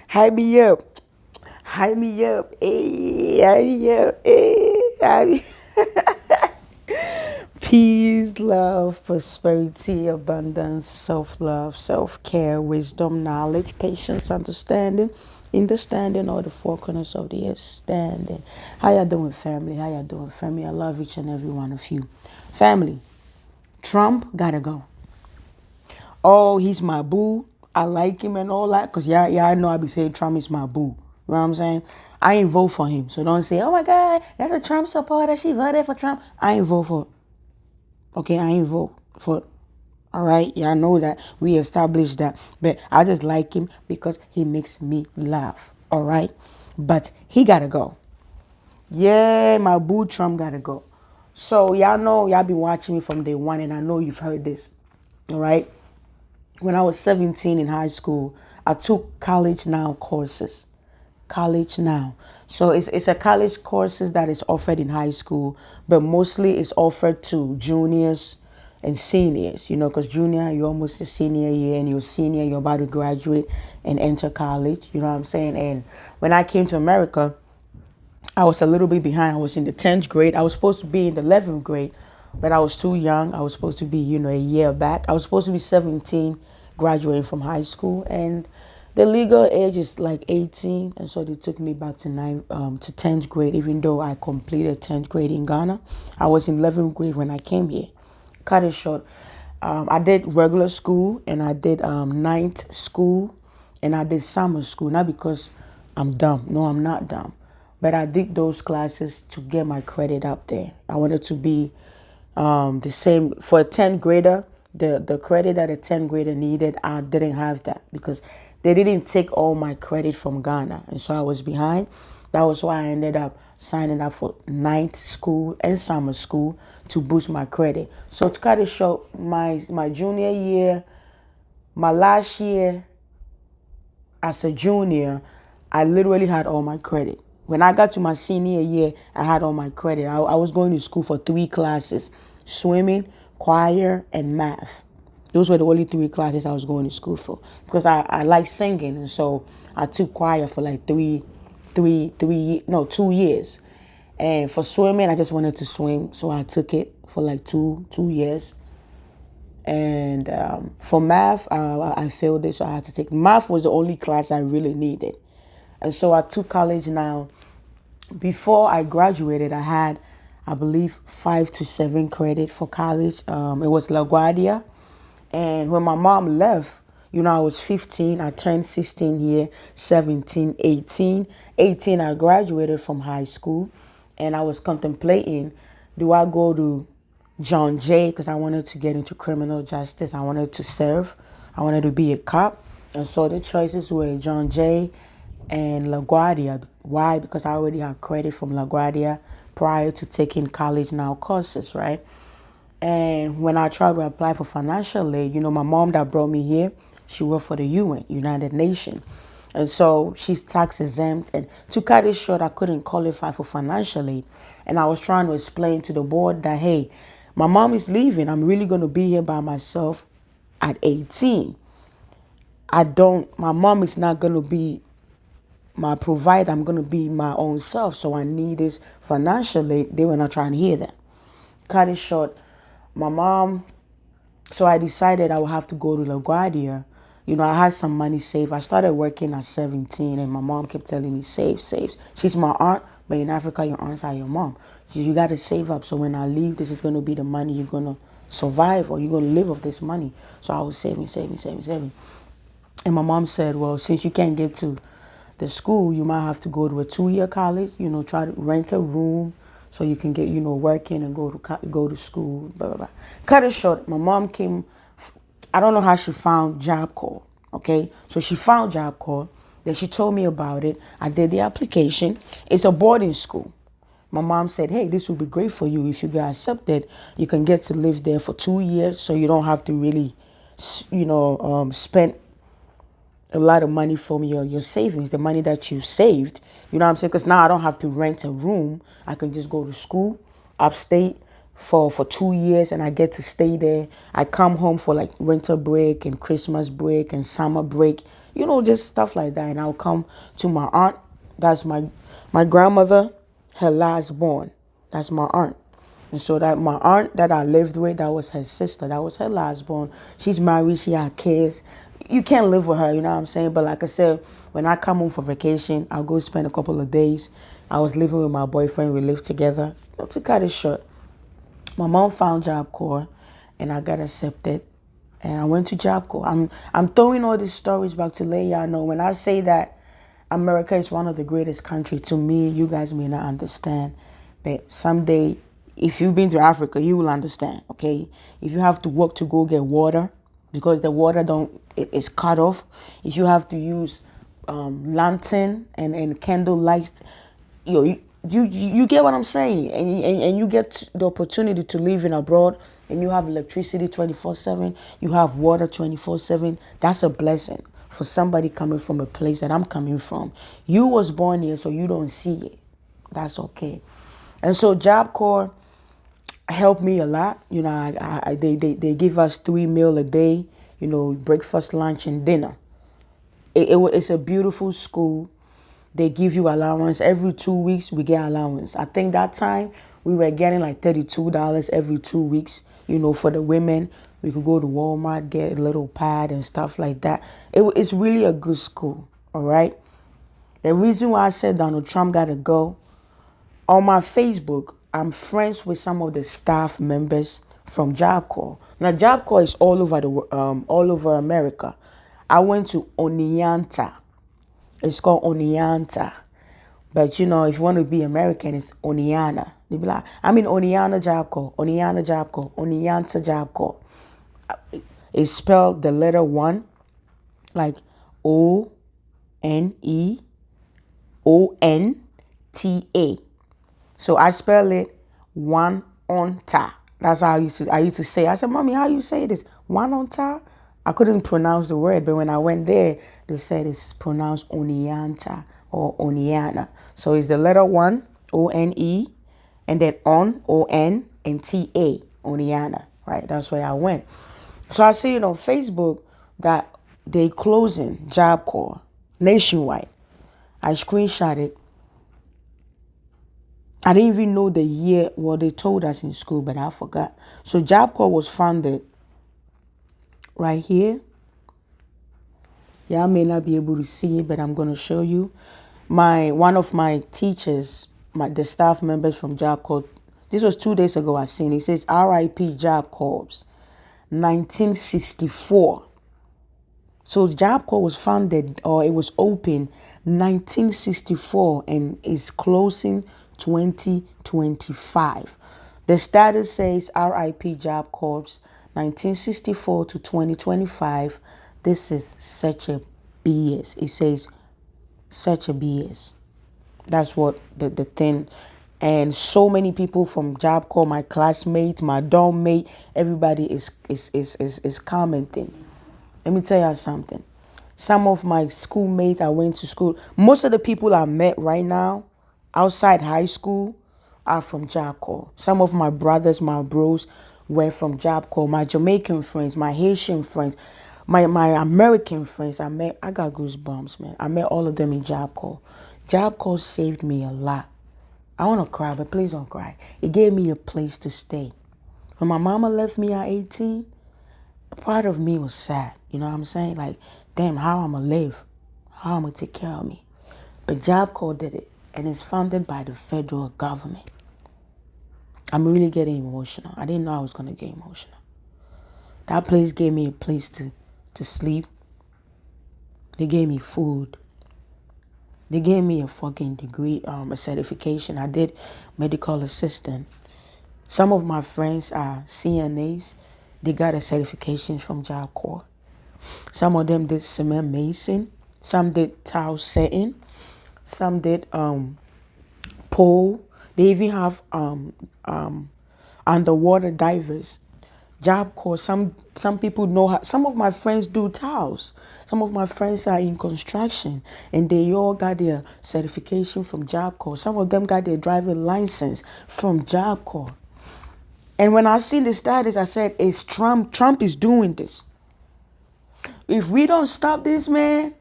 Hype me up. Hype me up. Hey, hype me up. Hey, hype me. Peace, love, prosperity, abundance, self love, self care, wisdom, knowledge, patience, understanding, in the standing or the four corners of the earth standing. How y'all doing, family? How y'all doing, family? I love each and every one of you. Family, Trump gotta go. Oh, he's my boo. I like him and all that. Because yeah, I know I be saying Trump is my boo. You know what I'm saying? I ain't vote for him. So don't say, oh my God, that's a Trump supporter. She voted for Trump. I ain't vote for it. Okay, I ain't vote for it. All right, y'all know that. We established that. But I just like him because he makes me laugh. All right? But he got to go. Yeah, my boo Trump got to go. So y'all know, y'all been watching me from day one, and I know you've heard this. All right? When I was 17 in high school, I took college now courses. College now. So it's a college courses that is offered in high school, but mostly it's offered to juniors and seniors, because junior, you're almost a senior year, and you're senior, you're about to graduate and enter college, you know what I'm saying? And when I came to America, I was a little bit behind. I was in the 10th grade. I was supposed to be in the 11th grade, but I was too young. I was supposed to be, a year back. I was supposed to be 17, graduating from high school, and the legal age is like 18, and so they took me back to 10th grade, even though I completed 10th grade in Ghana. I was in 11th grade when I came here. Cut it short. I did regular school, and I did ninth school, and I did summer school. Not because I'm dumb. No, I'm not dumb. But I did those classes to get my credit up there. I wanted to be the same for a 10th grader. The credit that a 10th grader needed, I didn't have that because they didn't take all my credit from Ghana, and so I was behind. That was why I ended up signing up for ninth school and summer school to boost my credit. So to cut it short, my junior year, my last year as a junior, I literally had all my credit. When I got to my senior year, I had all my credit. I was going to school for 3 classes: swimming, choir, and math. Those were the only 3 classes I was going to school for because I like singing, and so I took choir for like 2 years. And for swimming, I just wanted to swim, so I took it for like two years. And for math, I failed it, so I had to take math. Was the only class I really needed, and so I took college now. Before I graduated, I had, I believe, 5 to 7 credit for college. It was LaGuardia, and when my mom left, I was 15. I turned 16 here, 17, 18. 18, I graduated from high school, and I was contemplating, do I go to John Jay, because I wanted to get into criminal justice. I wanted to serve. I wanted to be a cop. And so the choices were John Jay and LaGuardia. Why? Because I already had credit from LaGuardia prior to taking college now courses, right? And when I tried to apply for financial aid, my mom that brought me here, she worked for the UN, United Nations. And so she's tax exempt. And to cut it short, I couldn't qualify for financial aid. And I was trying to explain to the board that, hey, my mom is leaving. I'm really going to be here by myself at 18. My mom is not going to be my provider. I'm going to be my own self. So I need this financial aid. They were not trying to hear that. Cut it short, my mom, so I decided I would have to go to LaGuardia. I had some money saved. I started working at 17, and my mom kept telling me, save, save. She's my aunt, but in Africa, your aunts are your mom. She said, you got to save up. So when I leave, this is going to be the money you're going to survive, or you're going to live off this money. So I was saving, saving, saving, saving. And my mom said, well, since you can't get to the school, you might have to go to a 2-year college, try to rent a room so you can get, working and go to school, blah, blah, blah. Cut it short, my mom came, I don't know how she found Job Corps, okay? So she found Job Corps, then she told me about it. I did the application. It's a boarding school. My mom said, hey, this would be great for you. If you get accepted, you can get to live there for 2 years, so you don't have to really, spend a lot of money from your savings, the money that you saved. You know what I'm saying? Because now I don't have to rent a room. I can just go to school upstate for 2 years, and I get to stay there. I come home for like winter break and Christmas break and summer break. just stuff like that. And I'll come to my aunt. That's my grandmother, her last born. That's my aunt. And so that my aunt that I lived with, that was her sister. That was her last born. She's married. She had kids. You can't live with her, you know what I'm saying? But like I said, when I come home for vacation, I'll go spend a couple of days. I was living with my boyfriend. We lived together. To cut it short, my mom found Job Corps, and I got accepted, and I went to Job Corps. I'm throwing all these stories back to let y'all know when I say that America is one of the greatest countries. To me, you guys may not understand, but someday, if you've been to Africa, you will understand. Okay, if you have to walk to go get water because the water don't it's cut off, if you have to use lantern and candle lights, you get what I'm saying, and you get the opportunity to live in abroad, and you have electricity 24/7, you have water 24/7. That's a blessing for somebody coming from a place that I'm coming from. You was born here, so you don't see it. That's okay. And so Job Corps helped me a lot. They give us 3 meals a day. Breakfast, lunch, and dinner. It's a beautiful school. They give you allowance every 2 weeks. We get allowance. I think that time we were getting like $32 every 2 weeks. For the women, we could go to Walmart, get a little pad and stuff like that. It's really a good school. All right. The reason why I said Donald Trump gotta go, on my Facebook, I'm friends with some of the staff members from Job Corps. Now, Job Corps is all over America. I went to Oneonta. It's called Oneonta. But if you want to be American, it's Oneana. They be like, I'm in Oneana Job Corps, Oneana Job Corps, Oneonta Job Corps. It's spelled the letter one, like Oneonta. So I spell it one on ta. That's how I used to say. I said, Mommy, how you say this? One on ta? I couldn't pronounce the word, but when I went there, they said it's pronounced Oneonta or Oneana. So it's the letter one, O-N-E, and then on, O-N, and T-A, Oneana, right? That's where I went. So I see it on Facebook that they closing Job Corps nationwide. I screenshot it. I didn't even know the year. Well, they told us in school, but I forgot. So Job Corps was founded right here. Y'all may not be able to see it, but I'm going to show you. One of my teachers, the staff members from Job Corps, this was 2 days ago I seen. It says RIP Job Corps, 1964. So Job Corps was founded, or it was open 1964 and is closing 2025. The status says RIP Job Corps 1964 to 2025. This is such a BS. It says such a BS. That's what the thing. And so many people from Job Corps, my classmates, my dorm mate, everybody is commenting. Let me tell you something. Some of my schoolmates I went to school, most of the people I met right now outside high school are from Job Corps. Some of my brothers, my bros were from Job Corps. My Jamaican friends, my Haitian friends, my American friends, I got goosebumps, man. I met all of them in Job Corps. Job Corps saved me a lot. I want to cry, but please don't cry. It gave me a place to stay. When my mama left me at 18, part of me was sad. You know what I'm saying? Like, damn, how I'm going to live? How I'm going to take care of me? But Job Corps did it, and it's funded by the federal government. I'm really getting emotional. I didn't know I was going to get emotional. That place gave me a place to sleep. They gave me food. They gave me a fucking degree, a certification. I did medical assistant. Some of my friends are CNAs. They got a certification from Job Corps. Some of them did cement mason. Some did tile setting. Some did pole. They even have underwater divers. Job Corps. Some people know how. Some of my friends do tiles. Some of my friends are in construction, and they all got their certification from Job Corps. Some of them got their driving license from Job Corps. And when I seen the status, I said, "It's Trump. Trump is doing this. If we don't stop this, man,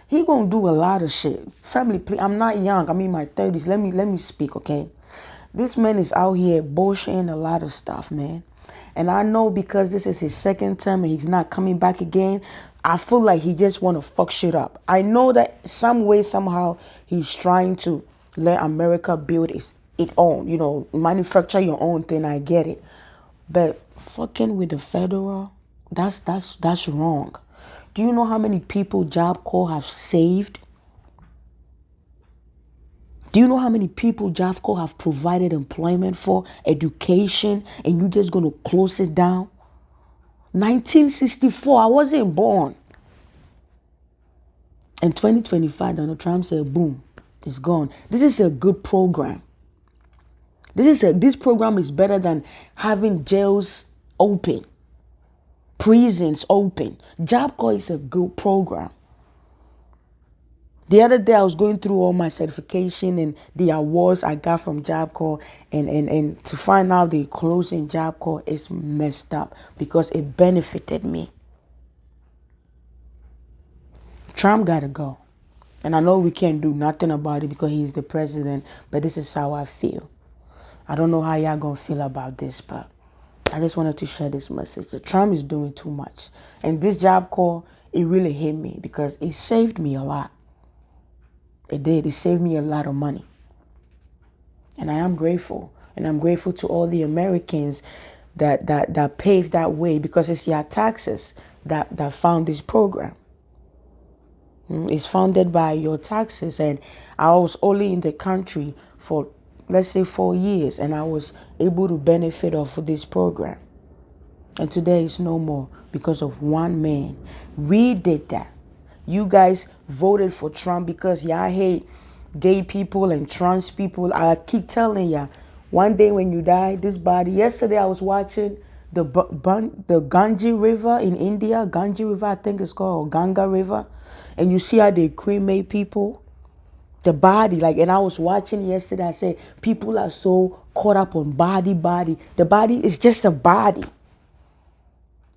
He gonna do a lot of shit. Family, please, I'm not young. I'm in my 30s. Let me speak, okay? This man is out here bullshitting a lot of stuff, man. And I know because this is his second term and he's not coming back again, I feel like he just want to fuck shit up. I know that some way, somehow, he's trying to let America build its own, manufacture your own thing. I get it. But fucking with the federal, that's wrong. Do you know how many people Job Corps have saved? Do you know how many people Job Corps have provided employment for, education, and you just gonna close it down? 1964, I wasn't born. In 2025, Donald Trump said, boom, it's gone. This is a good program. This program is better than having jails open, prisons open. Job Corps is a good program. The other day I was going through all my certification and the awards I got from Job Corps, and to find out they closing Job Corps is messed up because it benefited me. Trump gotta go. And I know we can't do nothing about it because he's the president, but this is how I feel. I don't know how y'all gonna feel about this, but I just wanted to share this message. The Trump is doing too much. And this Job Corps, it really hit me because it saved me a lot. It did. It saved me a lot of money. And I am grateful. And I'm grateful to all the Americans that paved that way because it's your taxes that found this program. It's funded by your taxes. And I was only in the country for, let's say, 4 years. And I was able to benefit off of this program. And today is no more because of one man. We did that. You guys voted for Trump because y'all hate gay people and trans people. I keep telling y'all, one day when you die, this body. Yesterday I was watching the Ganges River in India. Ganges River, I think it's called, or Ganga River. And you see how they cremate people. The body, and I was watching yesterday, I said, people are so caught up on body. The body is just a body.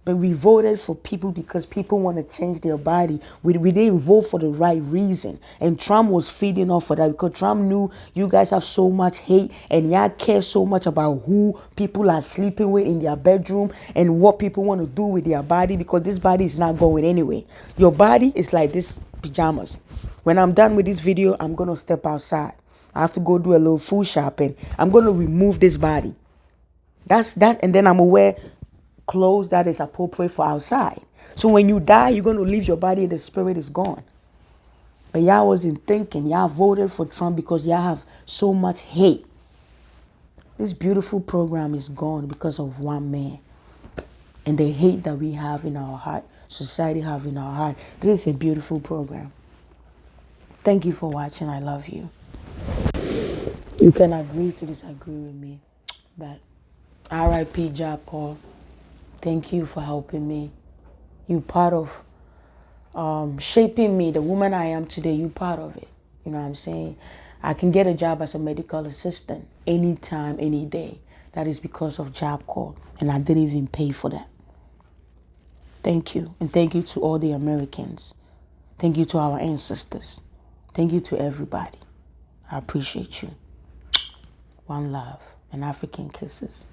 But we voted for people because people want to change their body. We didn't vote for the right reason. And Trump was feeding off of that because Trump knew you guys have so much hate and y'all care so much about who people are sleeping with in their bedroom and what people want to do with their body because this body is not going anywhere. Your body is like this pajamas. When I'm done with this video, I'm going to step outside. I have to go do a little food shopping. I'm going to remove this body. That's and then I'm going to wear clothes that is appropriate for outside. So when you die, you're going to leave your body and the spirit is gone. But y'all wasn't thinking. Y'all voted for Trump because y'all have so much hate. This beautiful program is gone because of one man. And the hate that we have in our heart, society have in our heart. This is a beautiful program. Thank you for watching. I love you. You can agree to disagree with me. But R.I.P. Job Corps. Thank you for helping me. You part of shaping me, the woman I am today. You part of it. You know what I'm saying? I can get a job as a medical assistant anytime, any day. That is because of Job Corps. And I didn't even pay for that. Thank you. And thank you to all the Americans. Thank you to our ancestors. Thank you to everybody. I appreciate you. One love and African kisses.